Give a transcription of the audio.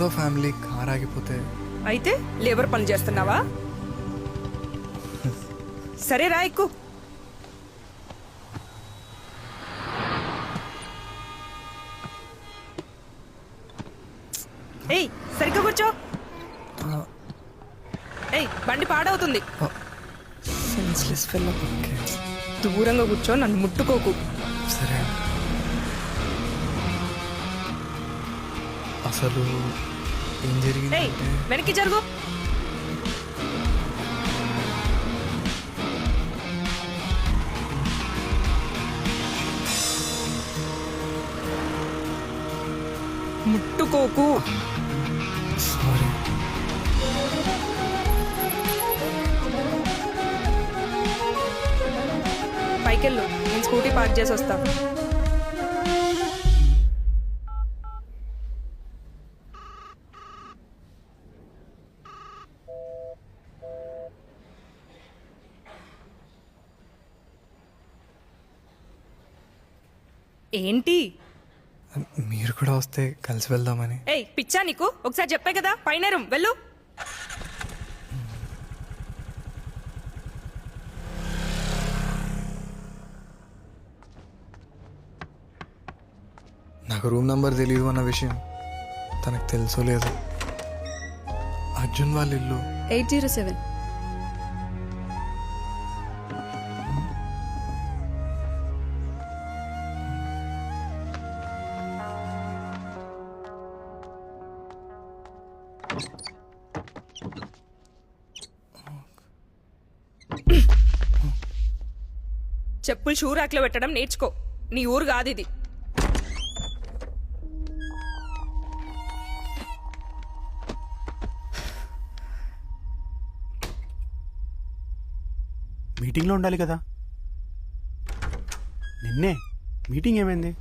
ఫ్రెండ్స్తో family car ఆగిపోతే అయితే లేబర్ పని చేస్తున్నావా? సరే రా, ఎక్కు. ఏయ్, సరిగ్గా కూర్చో. ఏయ్, బండి పాడవుతుంది. Senseless fellow. ఓకే, దూరంగా కూర్చో, నన్ను ముట్టుకోకు. సరే. అసలు ఏం ఏయ్, జరిగిందంటే వెనక్కి జరుగు. ముట్టుకోకు. సారీ. పైకెళ్ళు, నేను స్కూటీ పార్క్ చేసి వస్తా. ఏంటి? మీరు కూడా వస్తే కలిసి వెళ్దామని. ఏయ్, పిచ్చా నీకు? ఒకసారి చెప్పే కదా, పైన రూమ్ వెళ్ళు. నాకు రూమ్ నంబర్ తెలియదు అన్న విషయం తనకు తెలుసో లేదో. అర్జున్ వాళ్ళ ఇల్లు 807. చెప్పులు షూ ర్యాక్లో పెట్టడం నేర్చుకో. నీ ఊరు కాదు ఇది. మీటింగ్లో ఉండాలి కదా. నిన్నే మీటింగ్ ఏమైంది?